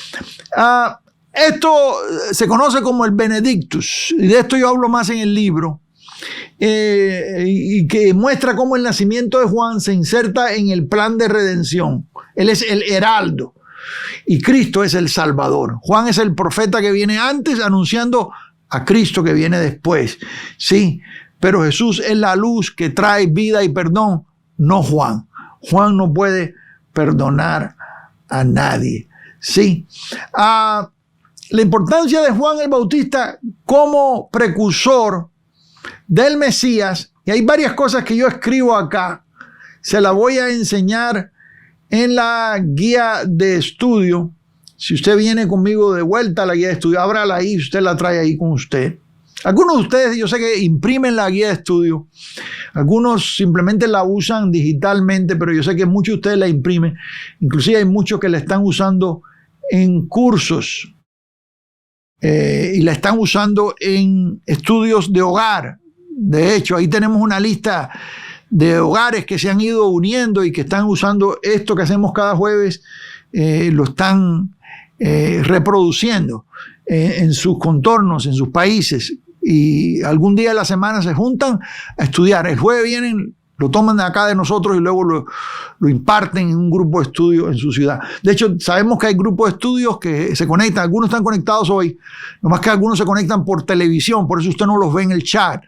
Esto se conoce como el Benedictus, y de esto yo hablo más en el libro. Y que muestra cómo el nacimiento de Juan se inserta en el plan de redención. Él es el heraldo y Cristo es el Salvador. Juan es el profeta que viene antes anunciando a Cristo que viene después. Sí, pero Jesús es la luz que trae vida y perdón, no Juan. Juan no puede perdonar a nadie. Sí. La importancia de Juan el Bautista como precursor del Mesías, y hay varias cosas que yo escribo acá, se las voy a enseñar en la guía de estudio. Si usted viene conmigo de vuelta a la guía de estudio, ábrala ahí, usted la trae ahí con usted. Algunos de ustedes yo sé que imprimen la guía de estudio, algunos simplemente la usan digitalmente, pero yo sé que muchos de ustedes la imprimen, inclusive hay muchos que la están usando en cursos y la están usando en estudios de hogar. De hecho, ahí tenemos una lista de hogares que se han ido uniendo y que están usando esto que hacemos cada jueves, lo están reproduciendo en sus contornos, en sus países, y algún día de la semana se juntan a estudiar. El jueves vienen, lo toman de acá de nosotros y luego lo imparten en un grupo de estudio en su ciudad. De hecho, sabemos que hay grupos de estudios que se conectan, algunos están conectados hoy, nomás que algunos se conectan por televisión, por eso usted no los ve en el chat.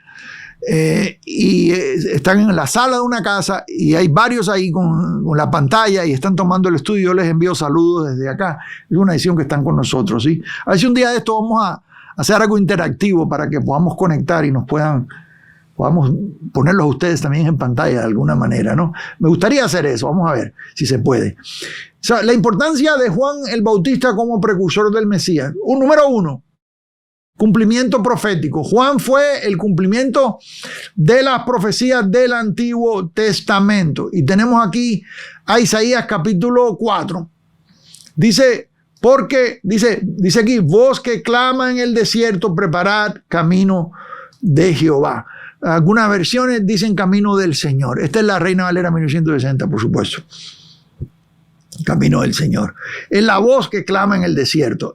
están en la sala de una casa y hay varios ahí con la pantalla y están tomando el estudio. Yo les envío saludos desde acá. Es una edición que están con nosotros, ¿sí? A ver si un día de esto vamos a hacer algo interactivo para que podamos conectar y podamos ponerlos a ustedes también en pantalla de alguna manera, ¿no? Me gustaría hacer eso, vamos a ver si se puede. O sea, la importancia de Juan el Bautista como precursor del Mesías. Número 1, cumplimiento profético. Juan fue el cumplimiento de las profecías del Antiguo Testamento. Y tenemos aquí a Isaías capítulo 4. Dice aquí, voz que clama en el desierto, preparad camino de Jehová. Algunas versiones dicen camino del Señor. Esta es la Reina Valera 1960, por supuesto. Camino del Señor. Es la voz que clama en el desierto.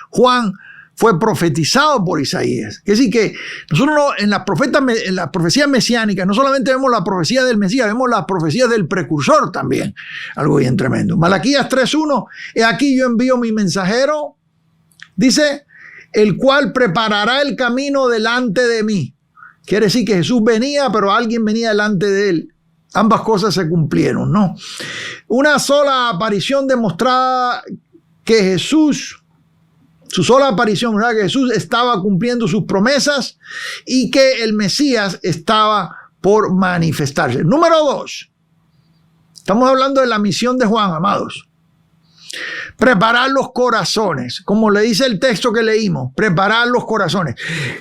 Juan fue profetizado por Isaías. Es decir, que nosotros en las profecías mesiánicas no solamente vemos la profecía del Mesías, vemos las profecías del precursor también. Algo bien tremendo. Malaquías 3:1, he aquí yo envío mi mensajero, dice, el cual preparará el camino delante de mí. Quiere decir que Jesús venía, pero alguien venía delante de él. Ambas cosas se cumplieron, ¿no? Una sola aparición demostraba que Jesús, su sola aparición, ¿verdad? Que Jesús estaba cumpliendo sus promesas y que el Mesías estaba por manifestarse. Número 2. Estamos hablando de la misión de Juan, amados. Preparar los corazones, como le dice el texto que leímos, preparar los corazones.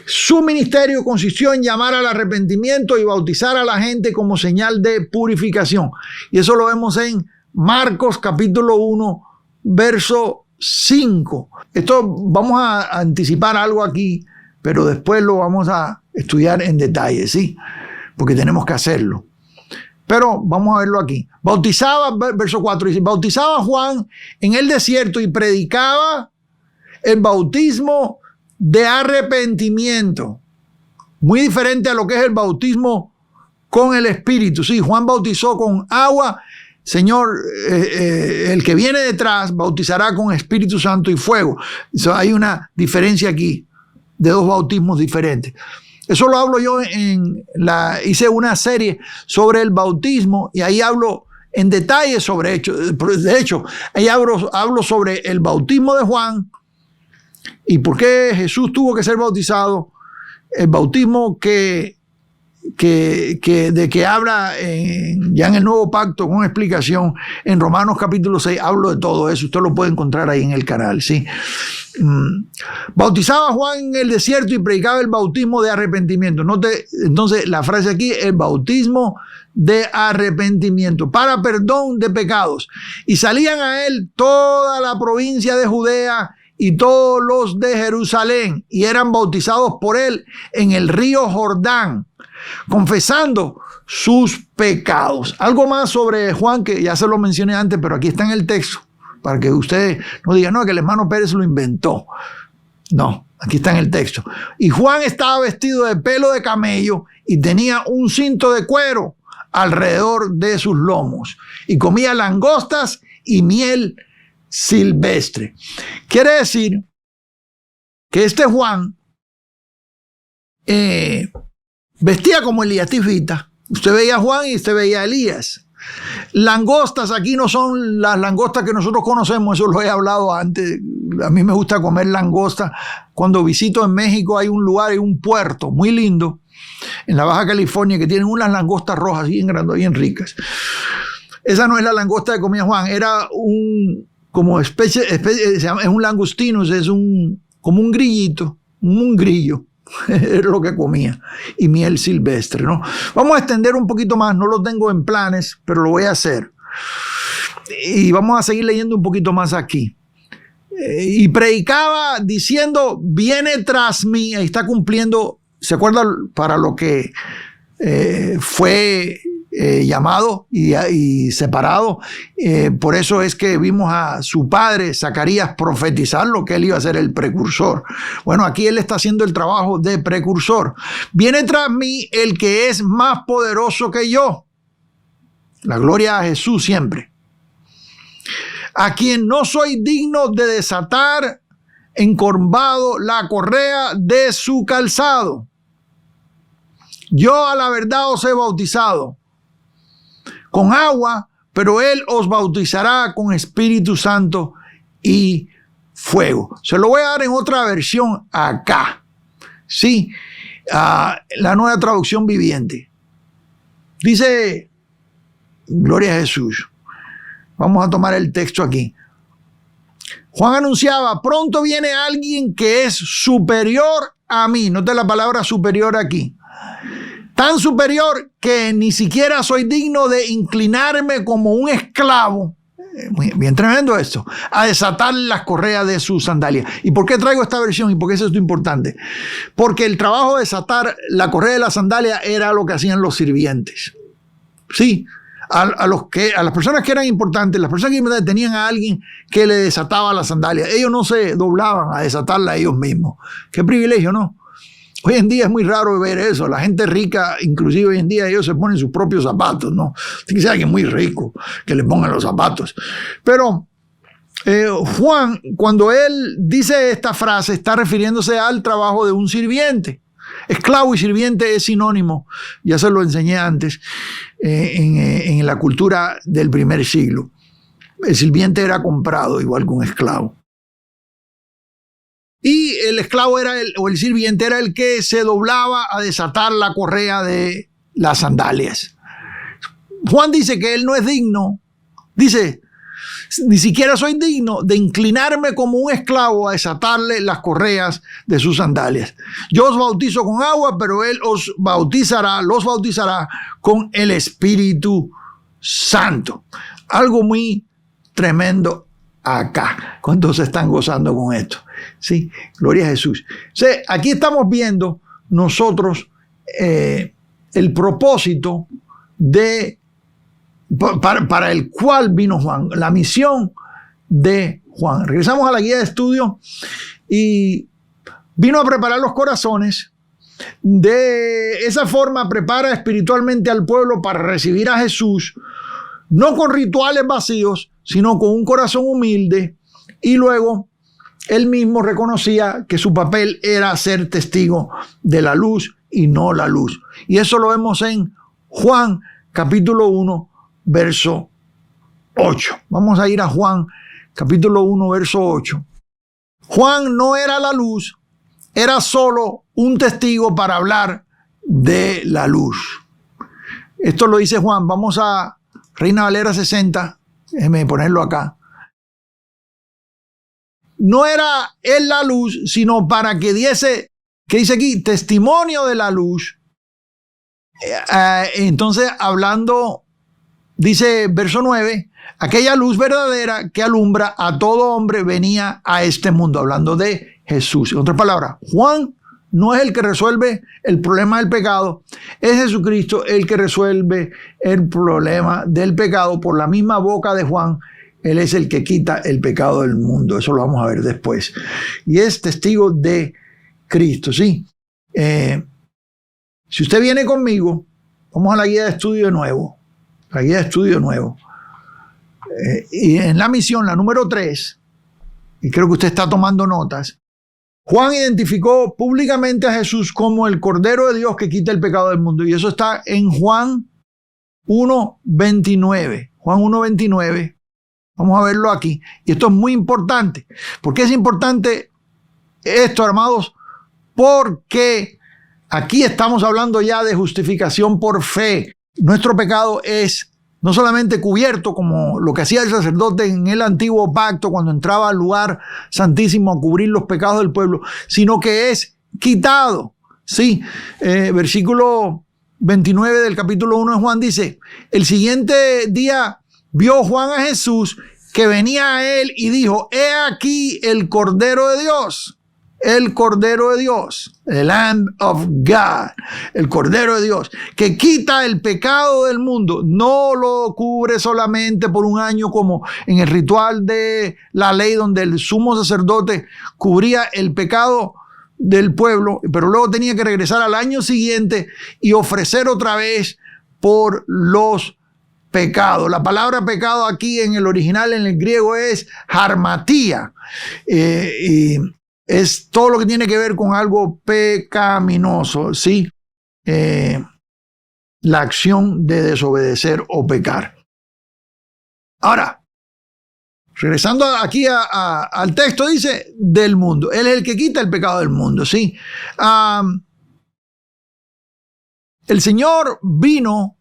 Su ministerio consistió en llamar al arrepentimiento y bautizar a la gente como señal de purificación. Y eso lo vemos en Marcos capítulo 1, verso 5. Esto vamos a anticipar algo aquí, pero después lo vamos a estudiar en detalle, ¿sí? Porque tenemos que hacerlo. Pero vamos a verlo aquí. Bautizaba, verso 4 dice, bautizaba Juan en el desierto y predicaba el bautismo de arrepentimiento. Muy diferente a lo que es el bautismo con el Espíritu. Sí, Juan bautizó con agua. Señor, el que viene detrás bautizará con Espíritu Santo y fuego. Hay una diferencia aquí de dos bautismos diferentes. Eso lo hablo yo hice una serie sobre el bautismo y ahí hablo en detalle sobre hecho. De hecho, ahí hablo sobre el bautismo de Juan y por qué Jesús tuvo que ser bautizado, el bautismo de que habla ya en el Nuevo Pacto con explicación en Romanos capítulo 6, hablo de todo eso, usted lo puede encontrar ahí en el canal, ¿sí? Bautizaba Juan en el desierto y predicaba el bautismo de arrepentimiento. Note entonces la frase aquí, el bautismo de arrepentimiento para perdón de pecados, y salían a él toda la provincia de Judea y todos los de Jerusalén y eran bautizados por él en el río Jordán, confesando sus pecados. Algo más sobre Juan que ya se lo mencioné antes, pero aquí está en el texto, para que ustedes no digan, no, que el hermano Pérez lo inventó. No, aquí está en el texto. Y Juan estaba vestido de pelo de camello y tenía un cinto de cuero alrededor de sus lomos y comía langostas y miel silvestre. Quiere decir que este Juan vestía como Elías Tifita. Usted veía a Juan y usted veía a Elías. Langostas aquí no son las langostas que nosotros conocemos, eso lo he hablado antes. A mí me gusta comer langosta. Cuando visito en México hay un lugar, hay un puerto muy lindo en la Baja California que tienen unas langostas rojas bien grandes, bien ricas. Esa no es la langosta que comía Juan, era es un langostino, es como un grillito, un grillo. Era lo que comía, y miel silvestre, ¿no? Vamos a extender un poquito más, no lo tengo en planes, pero lo voy a hacer. Y vamos a seguir leyendo un poquito más aquí. Y predicaba diciendo, viene tras mí, ahí está cumpliendo, ¿se acuerdan? Para lo que fue llamado y separado. Por eso es que vimos a su padre Zacarías profetizar lo que él iba a ser el precursor. Bueno, aquí él está haciendo el trabajo de precursor. Viene tras mí el que es más poderoso que yo. La gloria a Jesús siempre. A quien no soy digno de desatar encorvado la correa de su calzado. Yo a la verdad os he bautizado con agua, pero Él os bautizará con Espíritu Santo y fuego. Se lo voy a dar en otra versión acá. Sí, la Nueva Traducción Viviente. Dice, gloria a Jesús. Vamos a tomar el texto aquí. Juan anunciaba, pronto viene alguien que es superior a mí. Note la palabra superior aquí. Tan superior que ni siquiera soy digno de inclinarme como un esclavo. Bien tremendo esto. A desatar las correas de sus sandalias. ¿Y por qué traigo esta versión? ¿Y por qué es esto importante? Porque el trabajo de desatar la correa de la sandalia era lo que hacían los sirvientes. Sí. A las personas que eran importantes, las personas que tenían a alguien que le desataba las sandalias. Ellos no se doblaban a desatarla ellos mismos. Qué privilegio, ¿no? Hoy en día es muy raro ver eso. La gente rica, inclusive hoy en día, ellos se ponen sus propios zapatos, ¿no? Tiene que ser alguien muy rico que le pongan los zapatos. Pero Juan, cuando él dice esta frase, está refiriéndose al trabajo de un sirviente. Esclavo y sirviente es sinónimo. Ya se lo enseñé antes en la cultura del primer siglo. El sirviente era comprado igual que un esclavo. Y el esclavo o el sirviente era el que se doblaba a desatar la correa de las sandalias. Juan dice que él no es digno. Dice, ni siquiera soy digno de inclinarme como un esclavo a desatarle las correas de sus sandalias. Yo os bautizo con agua, pero él los bautizará con el Espíritu Santo. Algo muy tremendo acá. ¿Cuántos se están gozando con esto? Sí, gloria a Jesús. Sí, aquí estamos viendo nosotros el propósito para el cual vino Juan, la misión de Juan. Regresamos a la guía de estudio y vino a preparar los corazones. De esa forma prepara espiritualmente al pueblo para recibir a Jesús, no con rituales vacíos, sino con un corazón humilde. Y luego él mismo reconocía que su papel era ser testigo de la luz y no la luz. Y eso lo vemos en Juan capítulo 1, verso 8. Vamos a ir a Juan capítulo 1, verso 8. Juan no era la luz, era solo un testigo para hablar de la luz. Esto lo dice Juan. Vamos a Reina Valera 60. Déjeme ponerlo acá. No era él la luz, sino para que diese, ¿qué dice aquí? Testimonio de la luz. Entonces, hablando, dice verso 9, aquella luz verdadera que alumbra a todo hombre venía a este mundo, hablando de Jesús. En otras palabras, Juan no es el que resuelve el problema del pecado, es Jesucristo el que resuelve el problema del pecado. Por la misma boca de Juan, Él es el que quita el pecado del mundo. Eso lo vamos a ver después. Y es testigo de Cristo, ¿sí? Si usted viene conmigo, vamos a la guía de estudio de nuevo. La guía de estudio de nuevo. Y en la misión, la número 3, y creo que usted está tomando notas, Juan identificó públicamente a Jesús como el Cordero de Dios que quita el pecado del mundo. Y eso está en Juan 1:29. Juan 1:29. Vamos a verlo aquí. Y esto es muy importante. ¿Por qué es importante esto, amados? Porque aquí estamos hablando ya de justificación por fe. Nuestro pecado es no solamente cubierto como lo que hacía el sacerdote en el antiguo pacto cuando entraba al lugar santísimo a cubrir los pecados del pueblo, sino que es quitado. Sí, versículo 29 del capítulo 1 de Juan dice, el siguiente día vio Juan a Jesús que venía a él y dijo, he aquí el Cordero de Dios. El Cordero de Dios, el Lamb of God, el Cordero de Dios, que quita el pecado del mundo. No lo cubre solamente por un año como en el ritual de la ley donde el sumo sacerdote cubría el pecado del pueblo, pero luego tenía que regresar al año siguiente y ofrecer otra vez por los pecados. La palabra pecado aquí en el original, en el griego, es harmatía. Es todo lo que tiene que ver con algo pecaminoso, ¿sí? la acción de desobedecer o pecar. Ahora, regresando aquí al texto, dice del mundo. Él es el que quita el pecado del mundo, ¿sí? El Señor vino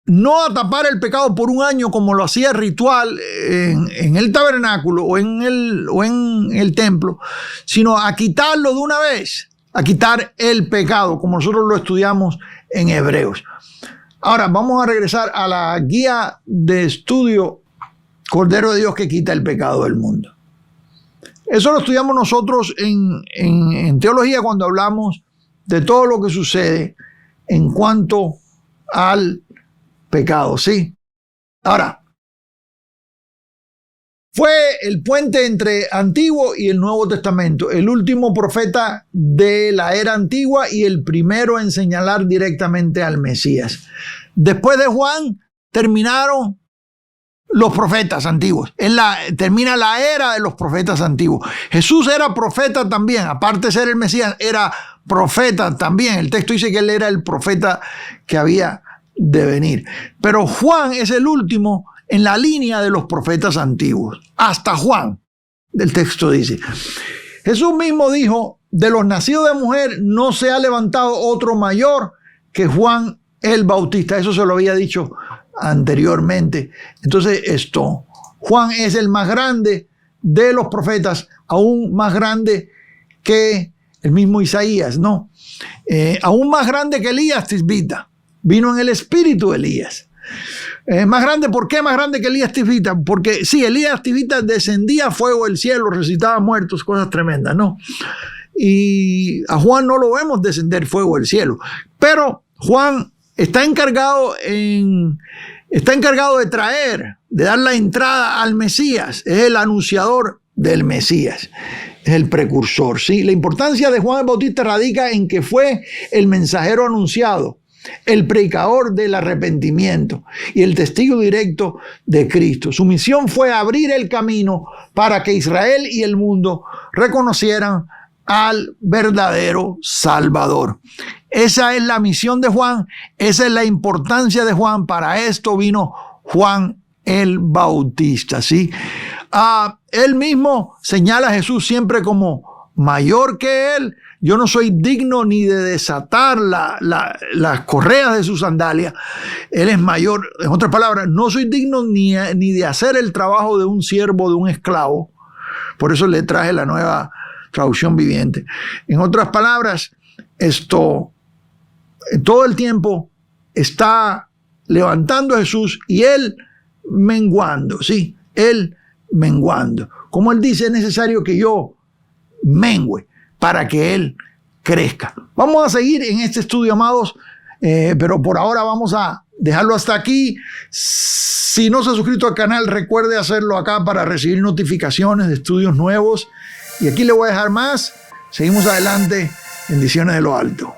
no a tapar el pecado por un año como lo hacía ritual en el tabernáculo o en el templo, sino a quitarlo de una vez, a quitar el pecado, como nosotros lo estudiamos en Hebreos. Ahora vamos a regresar a la guía de estudio Cordero de Dios que quita el pecado del mundo. Eso lo estudiamos nosotros en teología cuando hablamos de todo lo que sucede en cuanto al pecado, ¿sí? Ahora, fue el puente entre Antiguo y el Nuevo Testamento, el último profeta de la era antigua y el primero en señalar directamente al Mesías. Después de Juan, terminaron los profetas antiguos. Termina la era de los profetas antiguos. Jesús era profeta también, aparte de ser el Mesías, era profeta también. El texto dice que él era el profeta que había de venir. Pero Juan es el último en la línea de los profetas antiguos. Hasta Juan, el texto dice. Jesús mismo dijo, de los nacidos de mujer no se ha levantado otro mayor que Juan el Bautista. Eso se lo había dicho anteriormente. Entonces Juan es el más grande de los profetas, aún más grande que el mismo Isaías, ¿no? Aún más grande que Elías Tisbita. Vino en el espíritu de Elías. Más grande, ¿por qué más grande que Elías Tisbita? Porque sí, Elías Tisbita descendía fuego del cielo, resucitaba muertos, cosas tremendas, ¿no? Y a Juan no lo vemos descender fuego del cielo. Pero Juan está encargado de traer, de dar la entrada al Mesías. Es el anunciador del Mesías. Es el precursor, ¿sí? La importancia de Juan el Bautista radica en que fue el mensajero anunciado, el predicador del arrepentimiento y el testigo directo de Cristo. Su misión fue abrir el camino para que Israel y el mundo reconocieran al verdadero Salvador. Esa es la misión de Juan, esa es la importancia de Juan. Para esto vino Juan el Bautista, ¿sí? Él mismo señala a Jesús siempre como mayor que él. Yo no soy digno ni de desatar las correas de su sandalia. Él es mayor. En otras palabras, no soy digno ni de hacer el trabajo de un siervo, de un esclavo. Por eso le traje la nueva traducción viviente. En otras palabras, todo el tiempo está levantando a Jesús y él menguando, ¿sí? Él menguando. Como él dice, es necesario que yo mengüe para que él crezca. Vamos a seguir en este estudio, amados, pero por ahora vamos a dejarlo hasta aquí. Si no se ha suscrito al canal, recuerde hacerlo acá para recibir notificaciones de estudios nuevos. Y aquí le voy a dejar más. Seguimos adelante. Bendiciones de lo alto.